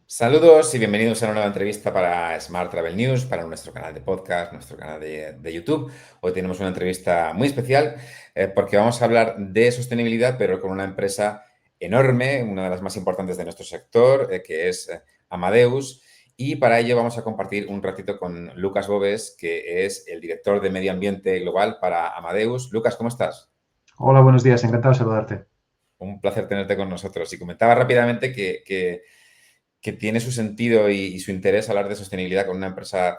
Saludos y bienvenidos a una nueva entrevista para Smart Travel News, para nuestro canal de podcast, nuestro canal de YouTube. Hoy tenemos una entrevista muy especial porque vamos a hablar de sostenibilidad, pero con una empresa enorme, una de las más importantes de nuestro sector, que es Amadeus. Y para ello vamos a compartir un ratito con Lucas Bobes, que es el director de Medio Ambiente Global para Amadeus. Lucas, ¿cómo estás? Hola, buenos días, encantado de saludarte. Un placer tenerte con nosotros. Y comentaba rápidamente que tiene su sentido y su interés hablar de sostenibilidad con una empresa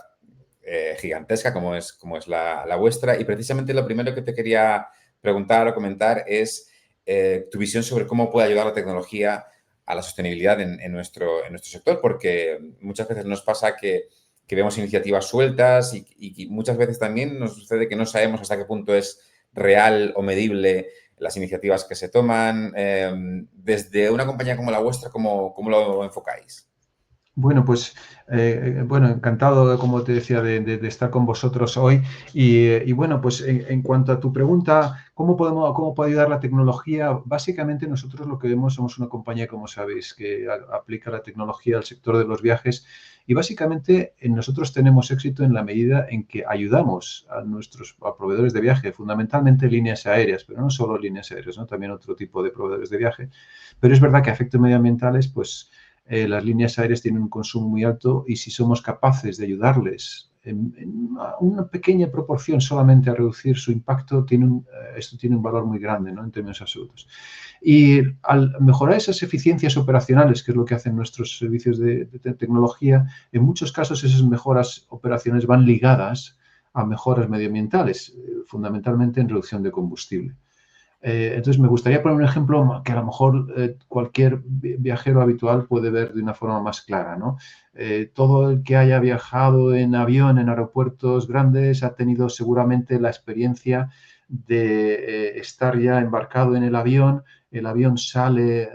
gigantesca como es la vuestra. Y precisamente lo primero que te quería preguntar o comentar es tu visión sobre cómo puede ayudar la tecnología a la sostenibilidad en nuestro sector, porque muchas veces nos pasa que vemos iniciativas sueltas y muchas veces también nos sucede que no sabemos hasta qué punto es real o medible las iniciativas que se toman. Desde una compañía como la vuestra, ¿cómo lo enfocáis? Bueno, pues bueno, encantado, como te decía, de estar con vosotros hoy. Y bueno, pues en cuanto a tu pregunta, ¿cómo puede ayudar la tecnología? Básicamente nosotros lo que vemos, somos una compañía, como sabéis, que aplica la tecnología al sector de los viajes y básicamente nosotros tenemos éxito en la medida en que ayudamos a nuestros proveedores de viaje, fundamentalmente líneas aéreas, pero no solo líneas aéreas, ¿no? También otro tipo de proveedores de viaje. Pero es verdad que a efectos medioambientales, pues las líneas aéreas tienen un consumo muy alto y si somos capaces de ayudarles en una pequeña proporción solamente a reducir su impacto, esto tiene un valor muy grande, ¿no? En términos absolutos. Y al mejorar esas eficiencias operacionales, que es lo que hacen nuestros servicios de tecnología, en muchos casos esas mejoras operacionales van ligadas a mejoras medioambientales, fundamentalmente en reducción de combustible. Entonces, me gustaría poner un ejemplo que a lo mejor cualquier viajero habitual puede ver de una forma más clara, ¿no? Todo el que haya viajado en avión, en aeropuertos grandes, ha tenido seguramente la experiencia de estar ya embarcado en el avión sale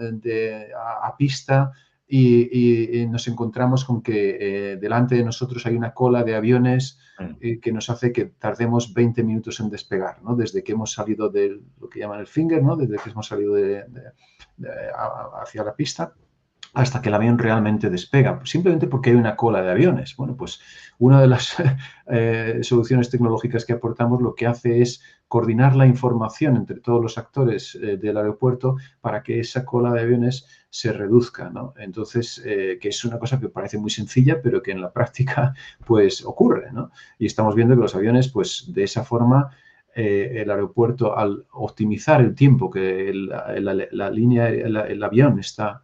a pista y nos encontramos con que delante de nosotros hay una cola de aviones Mm. que nos hace que tardemos 20 minutos en despegar, ¿no? Desde que hemos salido de lo que llaman el finger, ¿no? Desde que hemos salido hacia la pista hasta que el avión realmente despega, simplemente porque hay una cola de aviones. Bueno, pues una de las soluciones tecnológicas que aportamos lo que hace es coordinar la información entre todos los actores del aeropuerto para que esa cola de aviones se reduzca, ¿no? Entonces, que es una cosa que parece muy sencilla, pero que en la práctica, pues, ocurre, ¿no? Y estamos viendo que los aviones, pues, de esa forma el aeropuerto, al optimizar el tiempo que la línea, el avión está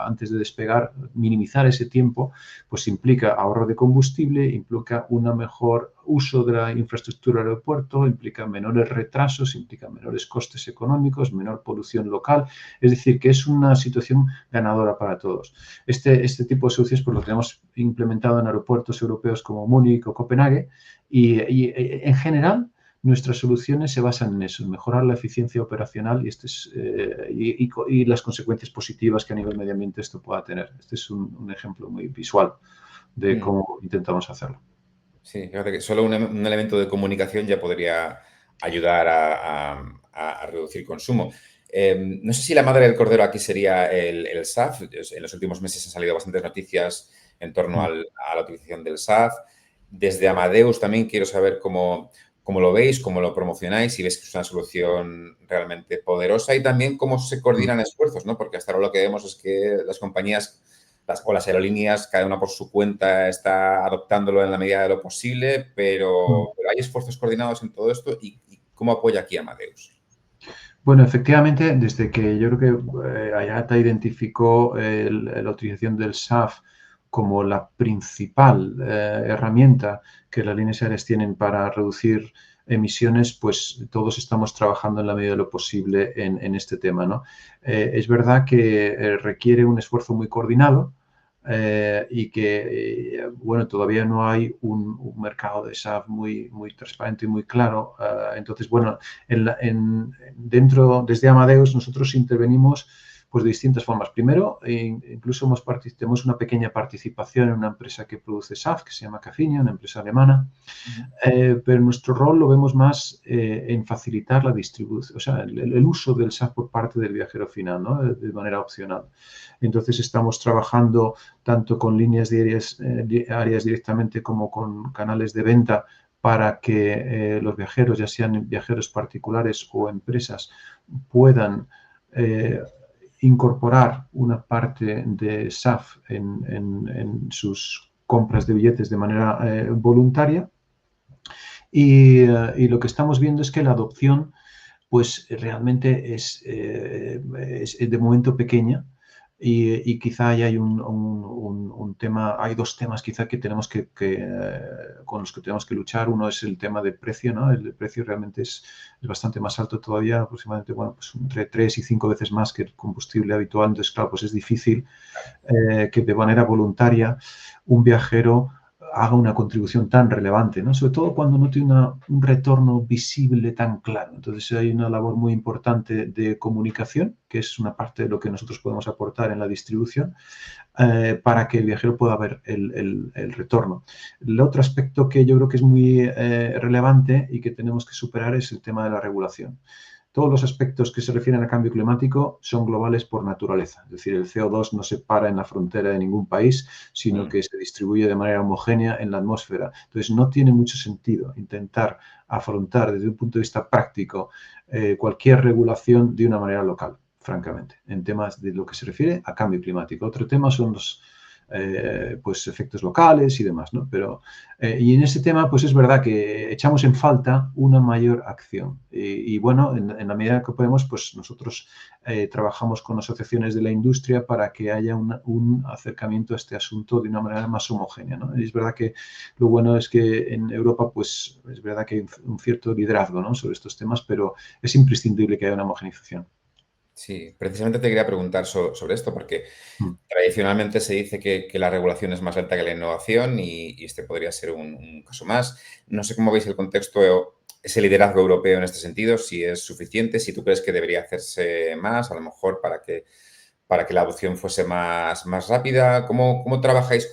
antes de despegar, minimizar ese tiempo, pues implica ahorro de combustible, implica un mejor uso de la infraestructura del aeropuerto, implica menores retrasos, implica menores costes económicos, menor polución local. Es decir, que es una situación ganadora para todos. Este tipo de soluciones pues, lo tenemos implementado en aeropuertos europeos como Múnich o Copenhague y en general nuestras soluciones se basan en eso, en mejorar la eficiencia operacional y las consecuencias positivas que a nivel medio ambiente esto pueda tener. Este es un ejemplo muy visual de Mm. cómo intentamos hacerlo. Sí, fíjate que solo un elemento de comunicación ya podría ayudar a reducir consumo. No sé si la madre del cordero aquí sería el SAF. En los últimos meses han salido bastantes noticias en torno a la utilización del SAF. Desde Amadeus también quiero saber cómo lo veis, cómo lo promocionáis, si ves que es una solución realmente poderosa y también cómo se coordinan esfuerzos, ¿no? Porque hasta ahora lo que vemos es que las compañías o las aerolíneas, cada una por su cuenta, está adoptándolo en la medida de lo posible, pero hay esfuerzos coordinados en todo esto y ¿cómo apoya aquí Amadeus? Bueno, efectivamente, desde que yo creo que IATA identificó la utilización del SAF como la principal herramienta que las líneas aéreas tienen para reducir emisiones, pues todos estamos trabajando en la medida de lo posible en este tema, ¿no? Es verdad que requiere un esfuerzo muy coordinado, y que, bueno, todavía no hay un mercado de SAF muy transparente y muy claro. Entonces, bueno, dentro, desde Amadeus, nosotros intervenimos Pues de distintas formas. Primero, incluso tenemos una pequeña participación en una empresa que produce SAF, que se llama Cafinia, una empresa alemana, pero nuestro rol lo vemos más en facilitar la distribución, o sea, el uso del SAF por parte del viajero final, ¿no? De manera opcional. Entonces estamos trabajando tanto con líneas diarias directamente como con canales de venta para que los viajeros, ya sean viajeros particulares o empresas, puedan incorporar una parte de SAF en sus compras de billetes de manera voluntaria. Y lo que estamos viendo es que la adopción pues realmente es de momento pequeña y quizá hay un tema, hay dos temas quizá que tenemos con los que tenemos que luchar. Uno es el tema de precio, ¿no? El precio realmente es bastante más alto todavía, aproximadamente, bueno, pues entre 3 y 5 veces más que el combustible habitual. Entonces, claro, pues es difícil que de manera voluntaria un viajero haga una contribución tan relevante, ¿no? Sobre todo cuando no tiene un retorno visible tan claro. Entonces hay una labor muy importante de comunicación, que es una parte de lo que nosotros podemos aportar en la distribución, para que el viajero pueda ver el retorno. El otro aspecto que yo creo que es muy relevante y que tenemos que superar es el tema de la regulación. Todos los aspectos que se refieren al cambio climático son globales por naturaleza. Es decir, el CO2 no se para en la frontera de ningún país, sino que se distribuye de manera homogénea en la atmósfera. Entonces, no tiene mucho sentido intentar afrontar desde un punto de vista práctico cualquier regulación de una manera local, francamente, en temas de lo que se refiere a cambio climático. Otro tema son los pues efectos locales y demás, ¿no? Pero, y en este tema, pues es verdad que echamos en falta una mayor acción. Y bueno, en la medida que podemos, pues nosotros trabajamos con asociaciones de la industria para que haya un acercamiento a este asunto de una manera más homogénea, ¿no? Y es verdad que lo bueno es que en Europa, pues es verdad que hay un cierto liderazgo, ¿no? Sobre estos temas, pero es imprescindible que haya una homogenización. Sí, precisamente te quería preguntar sobre esto, porque Mm. tradicionalmente se dice que la regulación es más lenta que la innovación y este podría ser un caso más. No sé cómo veis el contexto, ese liderazgo europeo en este sentido, si es suficiente, si tú crees que debería hacerse más, a lo mejor para que la adopción fuese más rápida. ¿Cómo trabajáis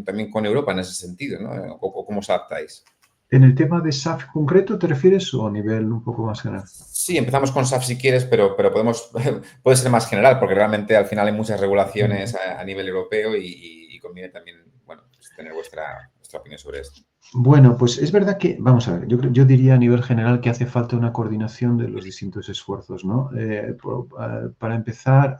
también con Europa en ese sentido, ¿no? ¿O cómo os adaptáis? ¿En el tema de SAF concreto te refieres o a nivel un poco más general? Sí, empezamos con SAF si quieres, pero puede ser más general, porque realmente al final hay muchas regulaciones a nivel europeo y conviene también, bueno, pues tener vuestra opinión sobre esto. Bueno, pues es verdad que, vamos a ver, yo diría a nivel general que hace falta una coordinación de los distintos esfuerzos, ¿no? Para empezar,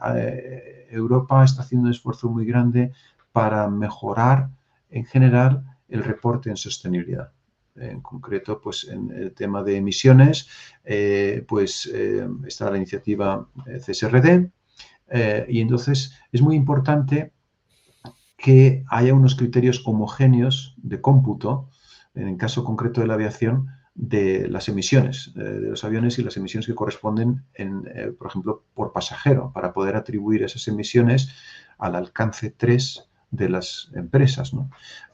Europa está haciendo un esfuerzo muy grande para mejorar en general el reporte en sostenibilidad. En concreto, pues en el tema de emisiones, está la iniciativa CSRD, y entonces es muy importante que haya unos criterios homogéneos de cómputo, en el caso concreto de la aviación, de las emisiones de los aviones y las emisiones que corresponden, por ejemplo, por pasajero, para poder atribuir esas emisiones al alcance 3 de las empresas, ¿no?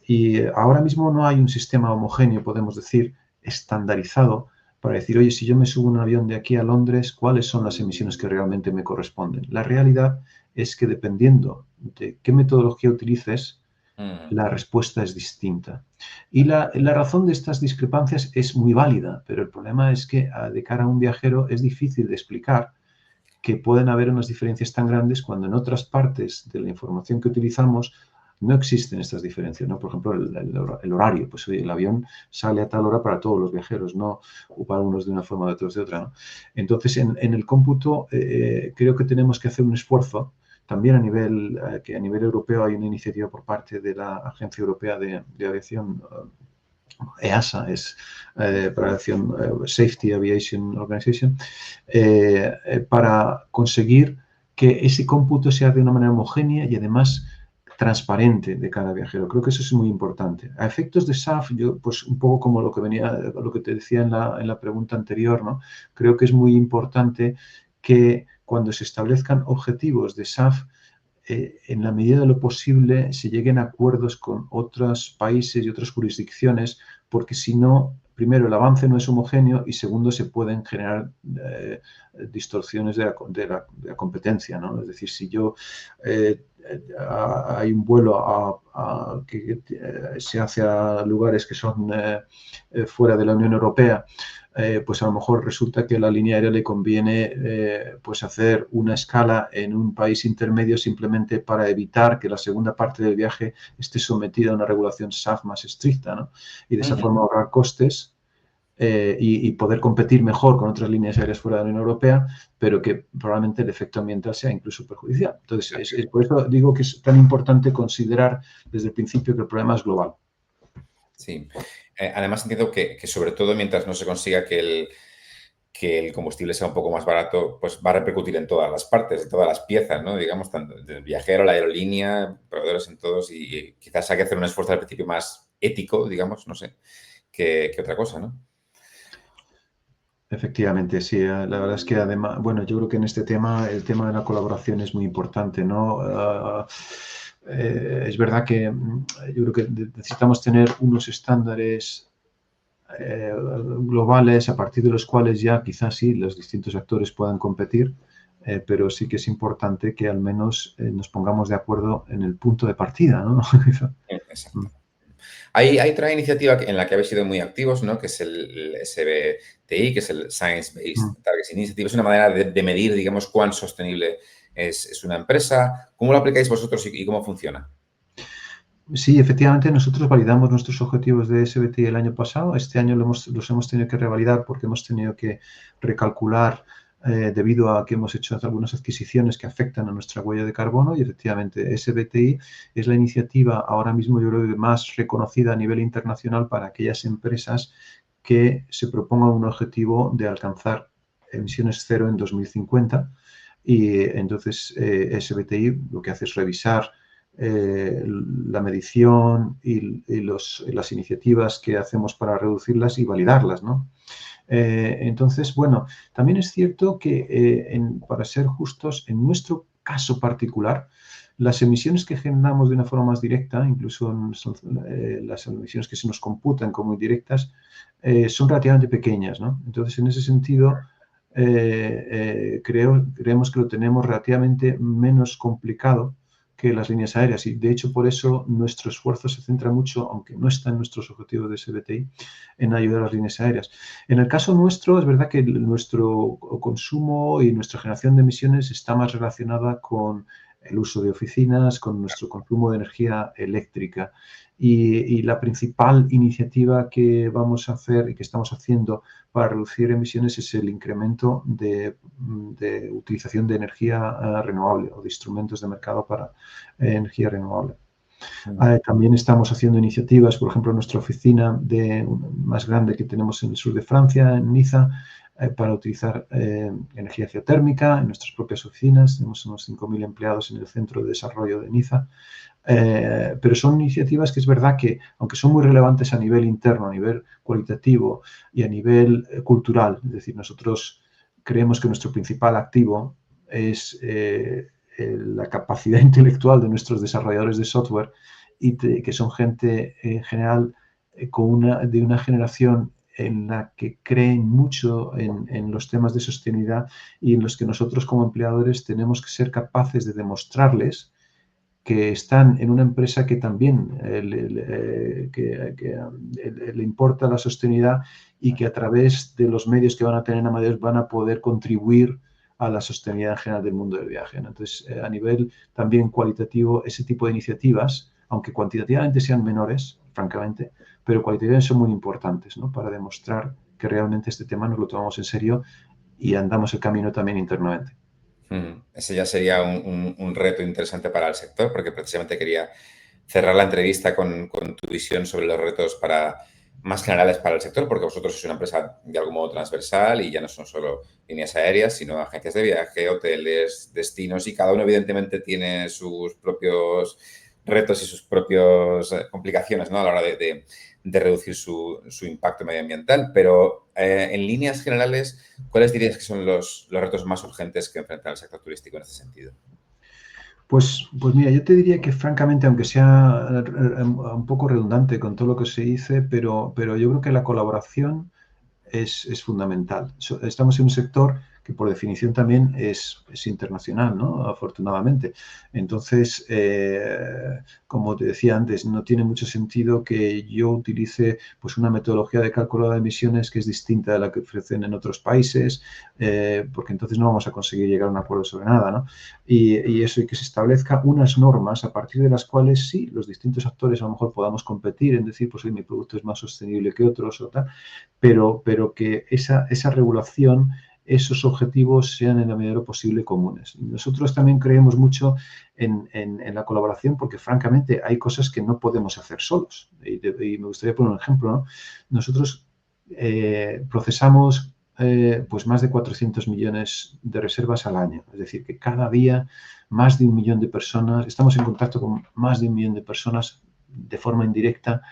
Y ahora mismo no hay un sistema homogéneo, podemos decir, estandarizado, para decir, oye, si yo me subo un avión de aquí a Londres, ¿cuáles son las emisiones que realmente me corresponden? La realidad es que dependiendo de qué metodología utilices, Mm. la respuesta es distinta. Y la razón de estas discrepancias es muy válida, pero el problema es que de cara a un viajero es difícil de explicar que pueden haber unas diferencias tan grandes cuando en otras partes de la información que utilizamos no existen estas diferencias, ¿no? Por ejemplo, el horario, pues oye, el avión sale a tal hora para todos los viajeros, no o para unos de una forma, de otros de otra, ¿no? Entonces, en el cómputo creo que tenemos que hacer un esfuerzo también que a nivel europeo hay una iniciativa por parte de la Agencia Europea de Aviación, EASA, es para Aviación, Safety Aviation Organization, para conseguir que ese cómputo sea de una manera homogénea y además transparente de cada viajero. Creo que eso es muy importante. A efectos de SAF, yo, pues un poco como lo que te decía en la pregunta anterior, ¿no? Creo que es muy importante que cuando se establezcan objetivos de SAF, en la medida de lo posible se lleguen a acuerdos con otros países y otras jurisdicciones, porque si no, primero, el avance no es homogéneo y segundo, se pueden generar distorsiones de la competencia, ¿no? Es decir, si yo hay un vuelo que se hace a lugares que son fuera de la Unión Europea, pues a lo mejor resulta que a la línea aérea le conviene pues hacer una escala en un país intermedio simplemente para evitar que la segunda parte del viaje esté sometida a una regulación SAF más estricta, ¿no? Y de esa forma ahorrar costes y poder competir mejor con otras líneas aéreas fuera de la Unión Europea, pero que probablemente el efecto ambiental sea incluso perjudicial. Entonces, por eso digo que es tan importante considerar desde el principio que el problema es global. Sí. Además, entiendo que sobre todo mientras no se consiga que el combustible sea un poco más barato, pues va a repercutir en todas las partes, en todas las piezas, ¿no? Digamos, tanto del viajero, la aerolínea, proveedores en todos, y quizás hay que hacer un esfuerzo al principio más ético, digamos, no sé, que otra cosa, ¿no? Efectivamente, sí. La verdad es que además, bueno, yo creo que en este tema el tema de la colaboración es muy importante, ¿no? Es verdad que yo creo que necesitamos tener unos estándares globales a partir de los cuales ya quizás sí los distintos actores puedan competir, pero sí que es importante que al menos nos pongamos de acuerdo en el punto de partida, ¿no? Exacto. Hay otra iniciativa en la que habéis sido muy activos, ¿no? Que es el SBTI, que es el Science Based Targets Initiative. Es una manera de medir, digamos, cuán sostenible es una empresa. ¿Cómo lo aplicáis vosotros y cómo funciona? Sí, efectivamente, nosotros validamos nuestros objetivos de SBTI el año pasado. Este año los hemos tenido que revalidar porque hemos tenido que recalcular debido a que hemos hecho algunas adquisiciones que afectan a nuestra huella de carbono y efectivamente SBTI es la iniciativa ahora mismo yo creo que más reconocida a nivel internacional para aquellas empresas que se propongan un objetivo de alcanzar emisiones cero en 2050 y entonces SBTI lo que hace es revisar la medición y las iniciativas que hacemos para reducirlas y validarlas, ¿no? Entonces, bueno, también es cierto que, para ser justos, en nuestro caso particular, las emisiones que generamos de una forma más directa, incluso son, las emisiones que se nos computan como indirectas, son relativamente pequeñas, ¿no? Entonces, en ese sentido, creemos que lo tenemos relativamente menos complicado que las líneas aéreas y de hecho por eso nuestro esfuerzo se centra mucho, aunque no está en nuestros objetivos de SBTI, en ayudar a las líneas aéreas. En el caso nuestro es verdad que nuestro consumo y nuestra generación de emisiones está más relacionada con el uso de oficinas, con nuestro consumo de energía eléctrica. Y la principal iniciativa que vamos a hacer y que estamos haciendo para reducir emisiones es el incremento de utilización de energía renovable o de instrumentos de mercado para energía renovable. También estamos haciendo iniciativas, por ejemplo, nuestra oficina más grande que tenemos en el sur de Francia, en Niza, para utilizar energía geotérmica en nuestras propias oficinas. Tenemos unos 5.000 empleados en el centro de desarrollo de Niza. Pero son iniciativas que es verdad que, aunque son muy relevantes a nivel interno, a nivel cualitativo y a nivel cultural, es decir, nosotros creemos que nuestro principal activo es la capacidad intelectual de nuestros desarrolladores de software y que son gente en general de una generación en la que creen mucho en los temas de sostenibilidad y en los que nosotros como empleadores tenemos que ser capaces de demostrarles que están en una empresa que también le importa la sostenibilidad y que a través de los medios que van a tener a medios van a poder contribuir a la sostenibilidad en general del mundo del viaje, ¿no? Entonces, a nivel también cualitativo, ese tipo de iniciativas, aunque cuantitativamente sean menores, francamente, pero cualitativamente son muy importantes, ¿no? Para demostrar que realmente este tema nos lo tomamos en serio y andamos el camino también internamente. Ese ya sería un reto interesante para el sector, porque precisamente quería cerrar la entrevista con tu visión sobre los retos más generales para el sector, porque vosotros sois una empresa de algún modo transversal y ya no son solo líneas aéreas, sino agencias de viaje, hoteles, destinos, y cada uno evidentemente tiene sus propios retos y sus propias complicaciones, ¿no? A la hora de reducir su impacto medioambiental. Pero en líneas generales, ¿cuáles dirías que son los retos más urgentes que enfrenta el sector turístico en este sentido? Pues mira, yo te diría que francamente, aunque sea un poco redundante con todo lo que se dice, pero yo creo que la colaboración es fundamental. Estamos en un sector que por definición también es internacional, ¿no? Afortunadamente. Entonces, como te decía antes, no tiene mucho sentido que yo utilice pues, una metodología de cálculo de emisiones que es distinta de la que ofrecen en otros países, porque entonces no vamos a conseguir llegar a un acuerdo sobre nada, ¿no? Y eso, y que se establezca unas normas a partir de las cuales sí, los distintos actores a lo mejor podamos competir en decir, pues mi producto es más sostenible que otros o tal, pero que esa regulación, esos objetivos sean en la medida de lo posible comunes. Y nosotros también creemos mucho en la colaboración porque, francamente, hay cosas que no podemos hacer solos. Y me gustaría poner un ejemplo, ¿no? Nosotros procesamos pues más de 400 millones de reservas al año. Es decir, que cada día más de 1 millón de personas, estamos en contacto con más de 1 millón de personas de forma indirecta,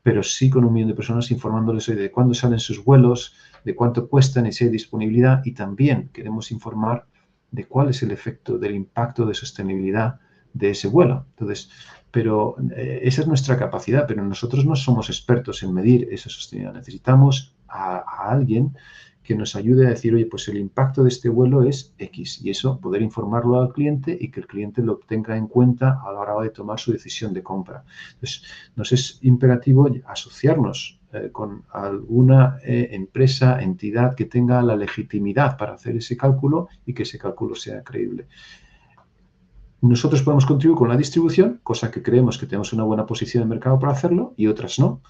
pero sí con 1 millón de personas informándoles hoy de cuándo salen sus vuelos, de cuánto cuestan y si hay disponibilidad, y también queremos informar de cuál es el efecto del impacto de sostenibilidad de ese vuelo. Entonces, pero esa es nuestra capacidad, pero nosotros no somos expertos en medir esa sostenibilidad. Necesitamos a alguien que nos ayude a decir, oye, pues el impacto de este vuelo es X, y eso poder informarlo al cliente y que el cliente lo tenga en cuenta a la hora de tomar su decisión de compra. Entonces, nos es imperativo asociarnos con alguna empresa, entidad que tenga la legitimidad para hacer ese cálculo y que ese cálculo sea creíble. Nosotros podemos contribuir con la distribución, cosa que creemos que tenemos una buena posición en el mercado para hacerlo, y otras no.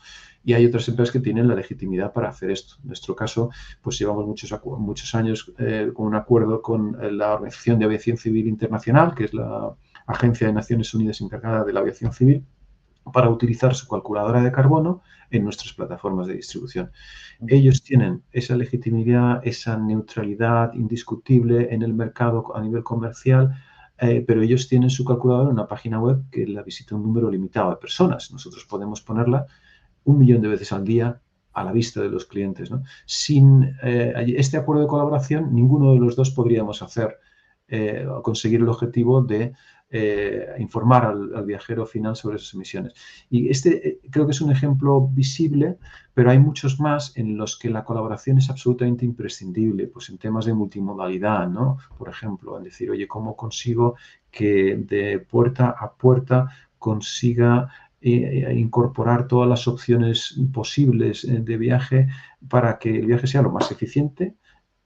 Y hay otras empresas que tienen la legitimidad para hacer esto. En nuestro caso, pues llevamos muchos años con un acuerdo con la Organización de Aviación Civil Internacional, que es la agencia de Naciones Unidas encargada de la aviación civil, para utilizar su calculadora de carbono en nuestras plataformas de distribución. Ellos tienen esa legitimidad, esa neutralidad indiscutible en el mercado a nivel comercial, pero ellos tienen su calculadora en una página web que la visita un número limitado de personas. Nosotros podemos ponerla 1 millón de veces al día a la vista de los clientes, ¿no? Sin este acuerdo de colaboración, ninguno de los dos podríamos hacer conseguir el objetivo de informar al viajero final sobre esas emisiones. Y este creo que es un ejemplo visible, pero hay muchos más en los que la colaboración es absolutamente imprescindible, pues en temas de multimodalidad, ¿no? Por ejemplo, en decir, oye, ¿cómo consigo que de puerta a puerta consiga incorporar todas las opciones posibles de viaje para que el viaje sea lo más eficiente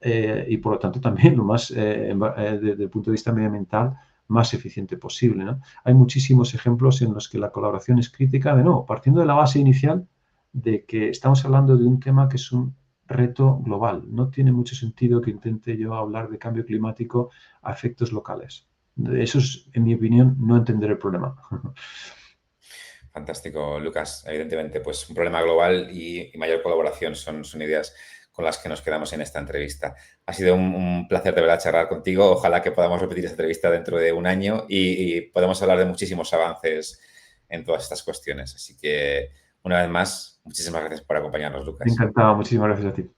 y por lo tanto también lo más, desde el punto de vista medioambiental, más eficiente posible, ¿no? Hay muchísimos ejemplos en los que la colaboración es crítica, de nuevo, partiendo de la base inicial de que estamos hablando de un tema que es un reto global. No tiene mucho sentido que intente yo hablar de cambio climático a efectos locales. Eso es, en mi opinión, no entender el problema. Fantástico, Lucas. Evidentemente, pues un problema global y mayor colaboración son ideas con las que nos quedamos en esta entrevista. Ha sido un placer de verdad charlar contigo. Ojalá que podamos repetir esta entrevista dentro de un año y podamos hablar de muchísimos avances en todas estas cuestiones. Así que, una vez más, muchísimas gracias por acompañarnos, Lucas. Encantado, muchísimas gracias a ti.